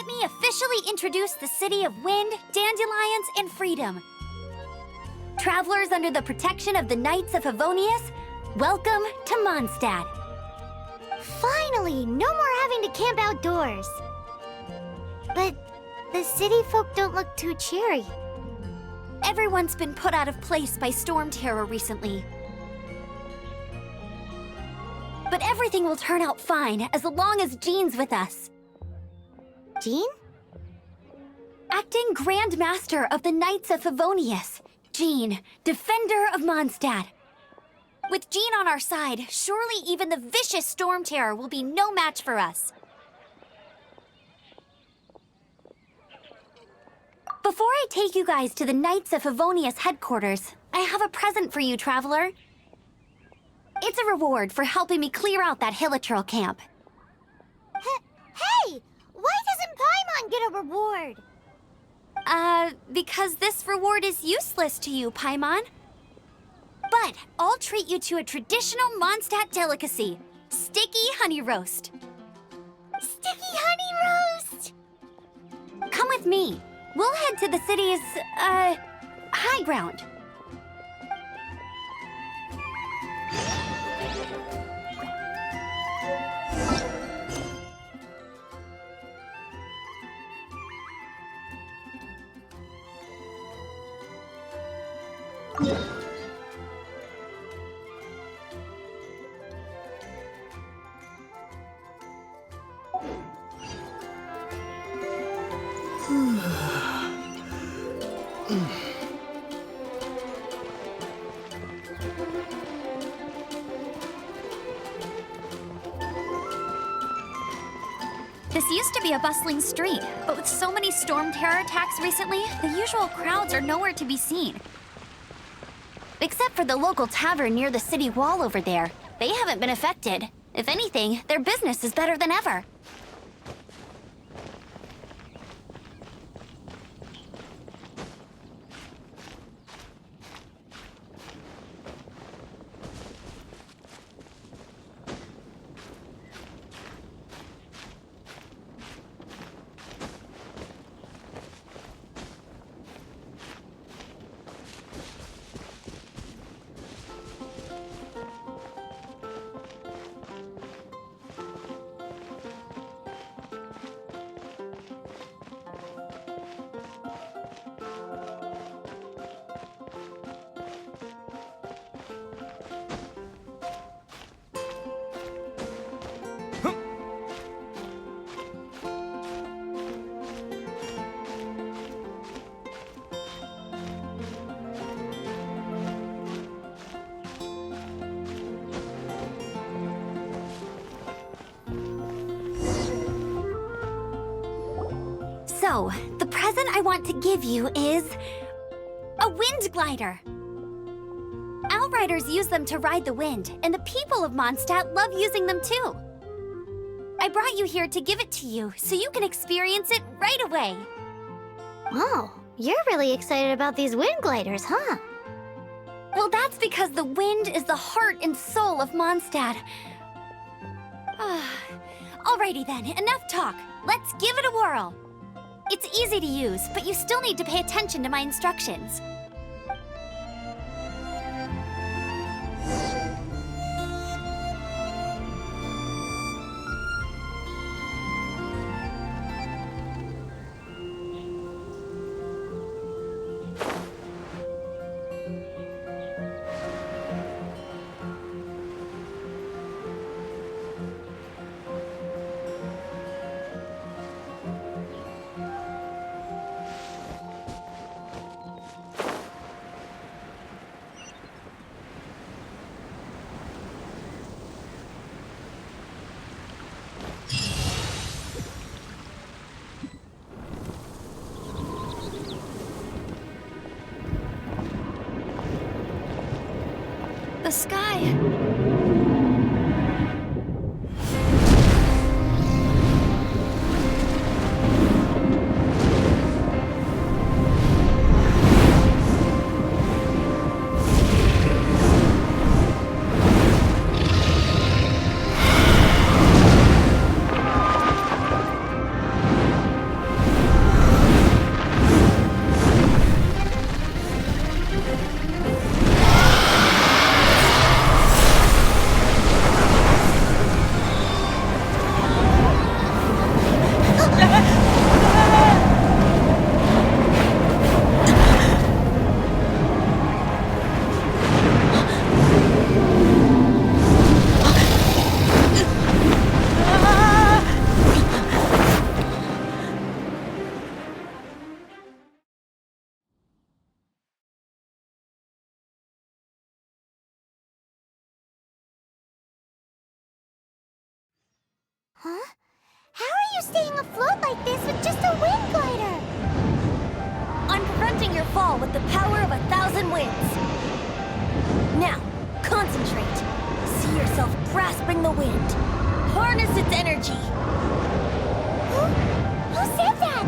let me officially introduce the city of wind, dandelions, and freedom. Travelers under the protection of the Knights of Favonius, welcome to Mondstadt. Finally, no more having to camp outdoors. But the city folk don't look too cheery. Everyone's been put out of place by storm terror recently. But everything will turn out fine as long as Jean's with us. Jean? Acting Grand Master of the Knights of Favonius, Jean, Defender of Mondstadt. With Jean on our side, surely even the vicious storm terror will be no match for us. Before I take you guys to the Knights of Favonius headquarters, I have a present for you, Traveler. It's a reward for helping me clear out that Hilichurl camp. Hey! Why doesn't Paimon get a reward? Because this reward is useless to you, Paimon. But I'll treat you to a traditional Mondstadt delicacy, sticky honey roast. Sticky honey roast! Come with me. We'll head to the city's, high ground. This used to be a bustling street, but with so many storm terror attacks recently, the usual crowds are nowhere to be seen. Except for the local tavern near the city wall over there. They haven't been affected. If anything, their business is better than ever. So, the present I want to give you is a wind glider. Outriders use them to ride the wind, and the people of Mondstadt love using them too. I brought you here to give it to you, so you can experience it right away. Wow, you're really excited about these wind gliders, huh? Well, that's because the wind is the heart and soul of Mondstadt. Alrighty then, enough talk. Let's give it a whirl. It's easy to use, but you still need to pay attention to my instructions. The sky... Huh? How are you staying afloat like this with just a wind glider? I'm preventing your fall with the power of 1,000 winds. Now, concentrate. See yourself grasping the wind. Harness its energy. Who said that?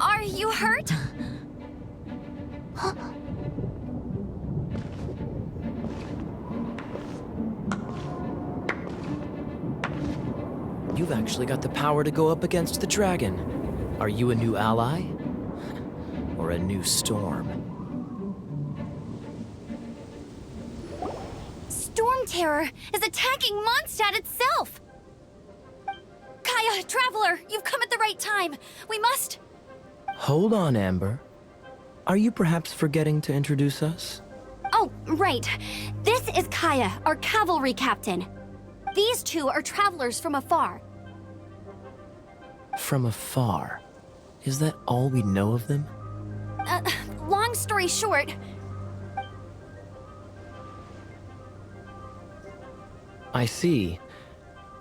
Are you hurt? You've actually got the power to go up against the dragon. Are you a new ally? Or a new storm? Storm Terror is attacking Mondstadt itself! Kaya, Traveler, you've come at the right time. We must... Hold on, Amber. Are you perhaps forgetting to introduce us? Oh, right. This is Kaya, our cavalry captain. These two are travelers from afar. From afar. Is that all we know of them? Long story short... I see.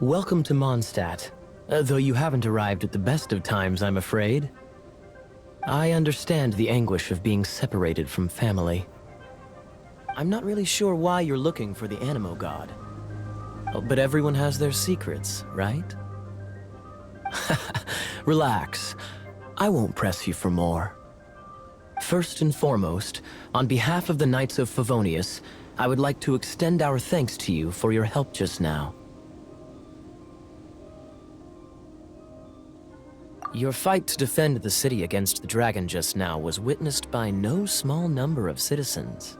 Welcome to Mondstadt. Though you haven't arrived at the best of times, I'm afraid. I understand the anguish of being separated from family. I'm not really sure why you're looking for the Animo God. Oh, but everyone has their secrets, right? Relax. I won't press you for more. First and foremost, on behalf of the Knights of Favonius, I would like to extend our thanks to you for your help just now. Your fight to defend the city against the dragon just now was witnessed by no small number of citizens.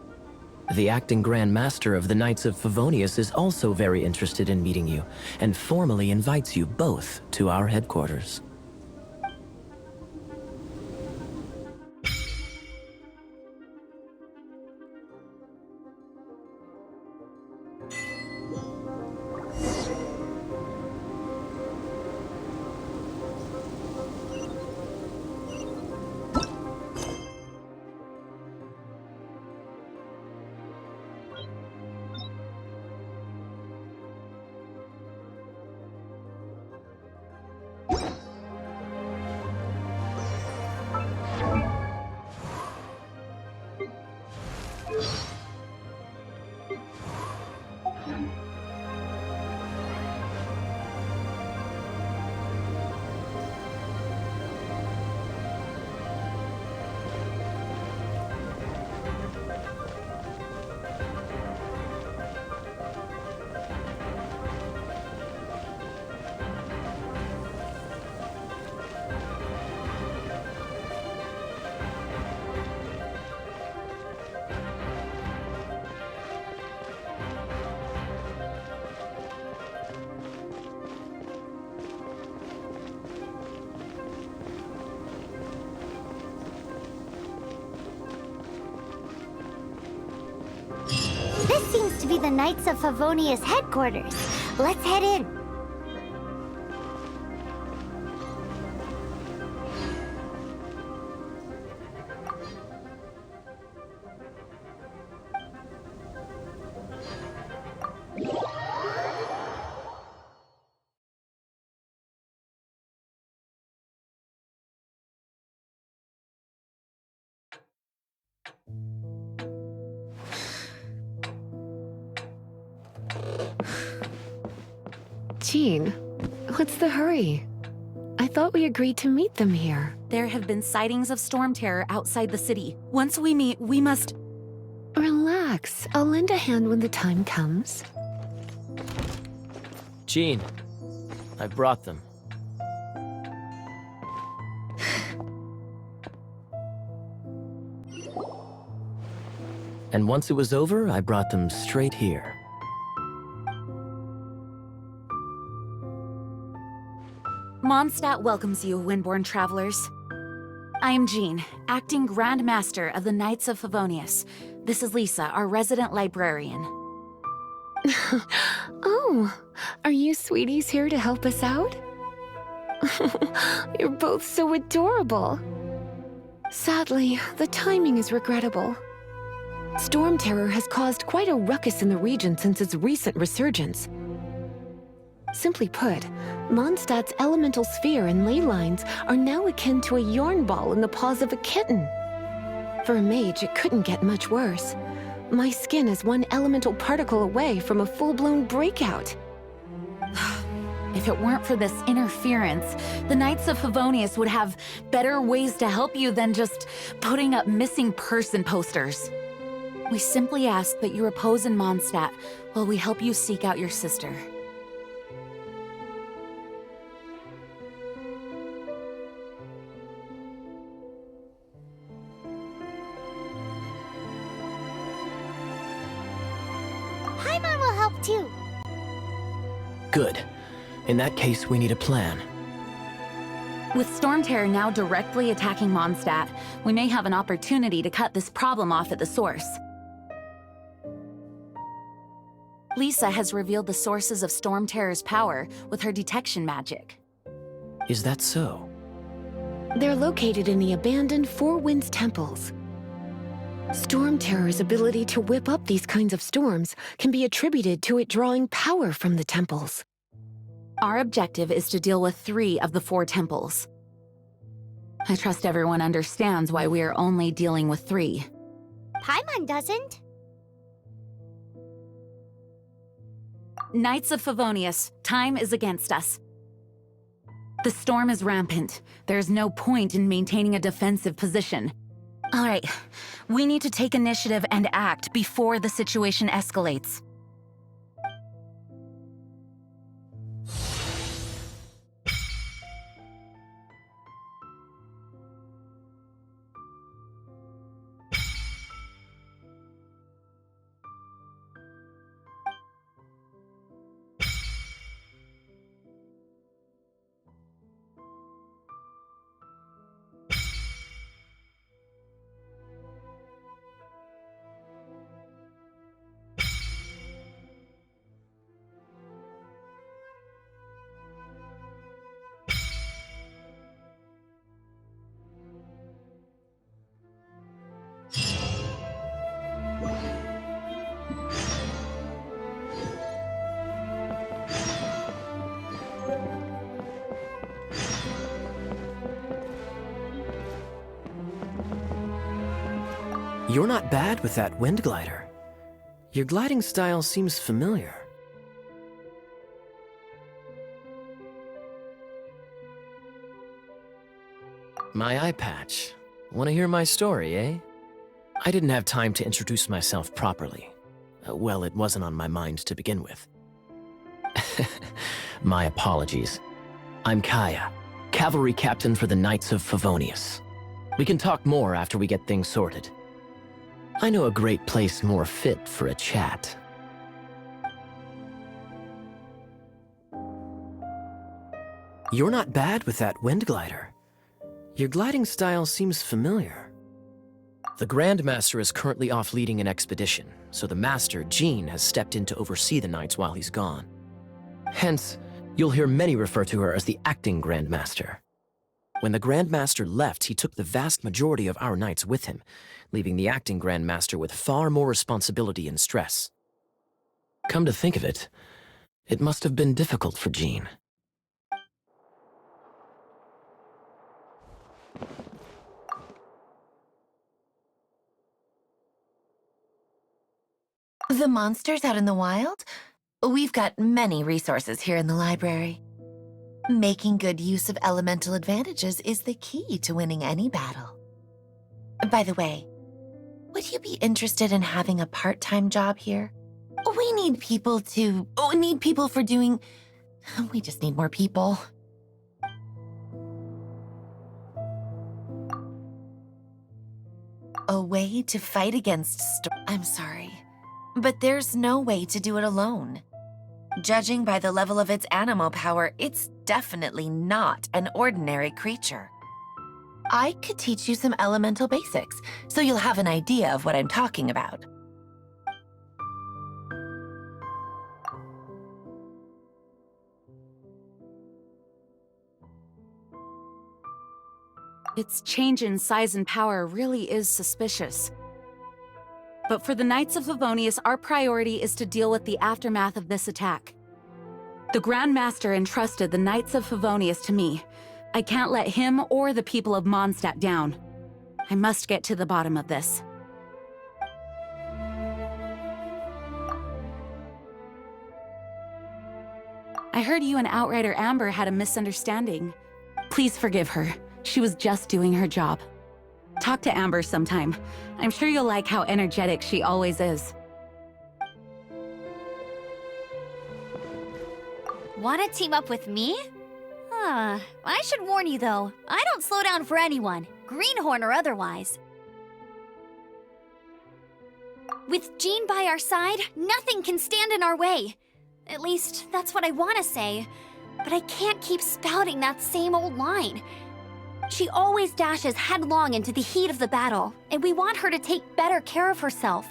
The acting Grand Master of the Knights of Favonius is also very interested in meeting you, and formally invites you both to our headquarters. This seems to be the Knights of Favonius headquarters. Let's head in. Jean, what's the hurry? I thought we agreed to meet them here. There have been sightings of storm terror outside the city. Once we meet, we must... Relax. I'll lend a hand when the time comes. Jean, I brought them. And once it was over, I brought them straight here. Mondstadt welcomes you, Windborn travelers. I am Jean, acting Grand Master of the Knights of Favonius. This is Lisa, our resident librarian. Oh, are you sweeties here to help us out? You're both so adorable. Sadly, the timing is regrettable. Storm terror has caused quite a ruckus in the region since its recent resurgence. Simply put, Mondstadt's elemental sphere and ley lines are now akin to a yarn ball in the paws of a kitten. For a mage, it couldn't get much worse. My skin is one elemental particle away from a full-blown breakout. If it weren't for this interference, the Knights of Favonius would have better ways to help you than just putting up missing person posters. We simply ask that you repose in Mondstadt while we help you seek out your sister. Paimon will help too. Good. In that case, we need a plan. With Storm Terror now directly attacking Mondstadt, we may have an opportunity to cut this problem off at the source. Lisa has revealed the sources of Storm Terror's power with her detection magic. Is that so? They're located in the abandoned Four Winds temples. Storm Terror's ability to whip up these kinds of storms can be attributed to it drawing power from the temples. Our objective is to deal with 3 of the 4 temples. I trust everyone understands why we are only dealing with 3. Paimon doesn't. Knights of Favonius, time is against us. The storm is rampant. There's no point in maintaining a defensive position. All right, we need to take initiative and act before the situation escalates. You're not bad with that wind glider. Your gliding style seems familiar. My eye patch. Want to hear my story, eh? I didn't have time to introduce myself properly. Well, it wasn't on my mind to begin with. My apologies. I'm Kaya, cavalry captain for the Knights of Favonius. We can talk more after we get things sorted. I know a great place more fit for a chat. You're not bad with that wind glider. Your gliding style seems familiar. The Grand Master is currently off leading an expedition, so the Master, Jean, has stepped in to oversee the Knights while he's gone. Hence, you'll hear many refer to her as the acting Grand Master. When the Grand Master left, he took the vast majority of our Knights with him, leaving the acting Grand Master with far more responsibility and stress. Come to think of it, it must have been difficult for Jean. The monsters out in the wild? We've got many resources here in the library. Making good use of elemental advantages is the key to winning any battle. By the way, would you be interested in having a part-time job here? We need people for doing... We just need more people. A way to fight against I'm sorry, but there's no way to do it alone. Judging by the level of its animal power, it's definitely not an ordinary creature. I could teach you some elemental basics, so you'll have an idea of what I'm talking about. Its change in size and power really is suspicious. But for the Knights of Favonius, our priority is to deal with the aftermath of this attack. The Grand Master entrusted the Knights of Favonius to me. I can't let him or the people of Mondstadt down. I must get to the bottom of this. I heard you and Outrider Amber had a misunderstanding. Please forgive her. She was just doing her job. Talk to Amber sometime. I'm sure you'll like how energetic she always is. Want to team up with me? I should warn you though, I don't slow down for anyone, greenhorn or otherwise. With Jean by our side, nothing can stand in our way. At least, that's what I want to say. But I can't keep spouting that same old line. She always dashes headlong into the heat of the battle, and we want her to take better care of herself.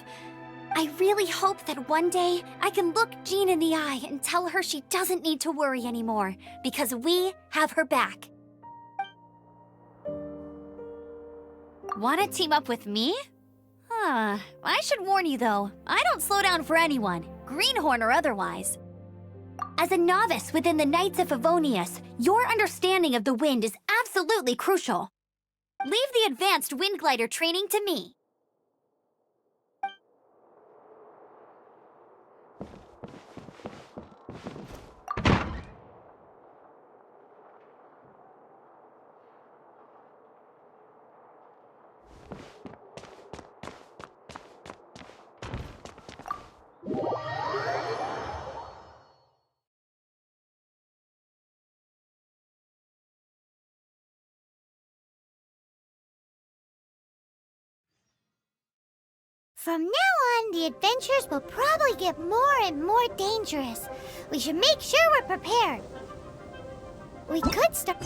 I really hope that one day I can look Jean in the eye and tell her she doesn't need to worry anymore, because we have her back. Want to team up with me? I should warn you though, I don't slow down for anyone, greenhorn or otherwise. As a novice within the Knights of Favonius, your understanding of the wind is absolutely crucial. Leave the advanced wind glider training to me. From now on, the adventures will probably get more and more dangerous. We should make sure we're prepared. We could start...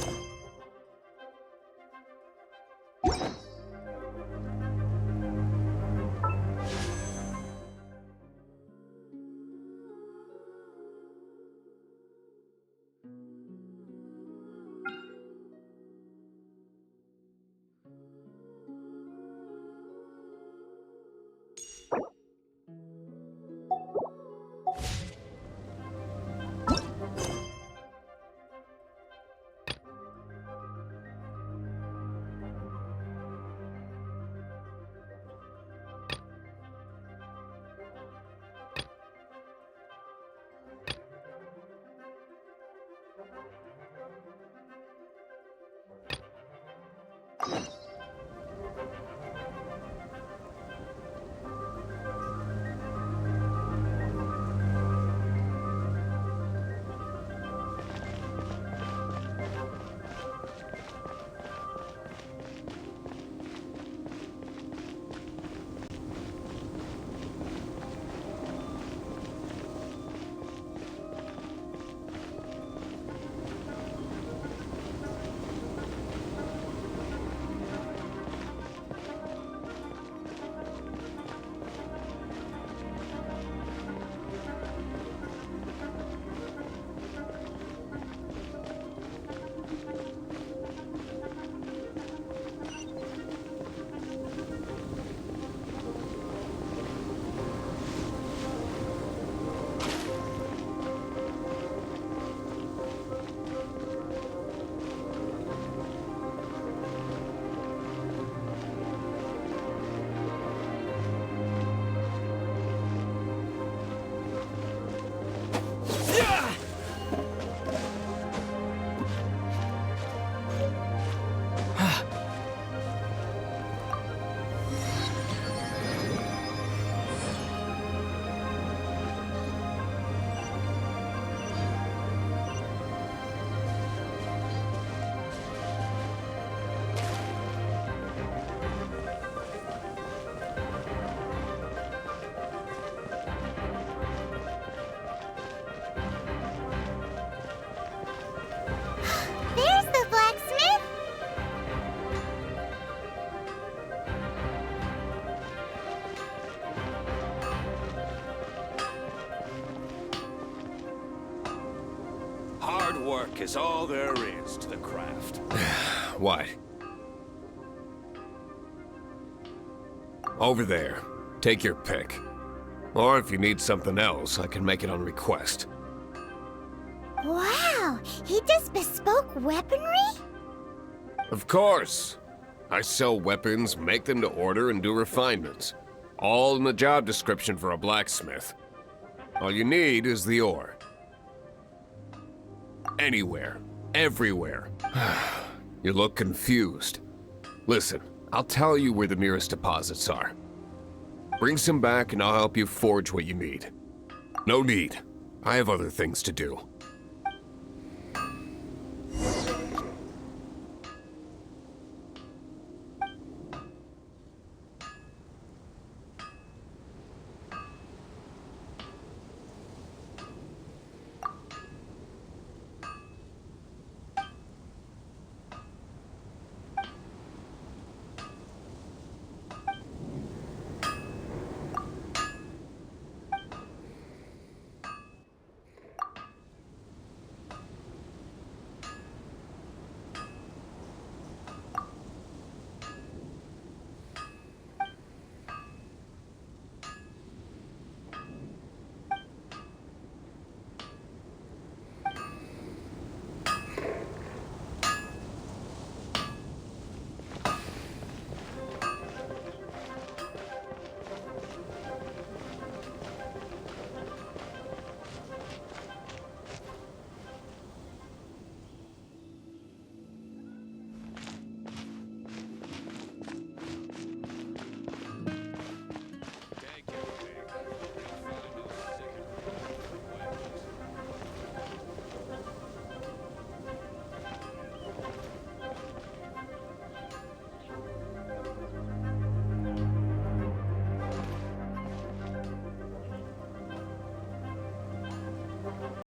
work is all there is to the craft. What? Over there. Take your pick. Or if you need something else, I can make it on request. Wow, he does bespoke weaponry? Of course. I sell weapons, make them to order, and do refinements. All in the job description for a blacksmith. All you need is the ore. Anywhere. Everywhere. You look confused. Listen, I'll tell you where the nearest deposits are. Bring some back and I'll help you forge what you need. No need. I have other things to do.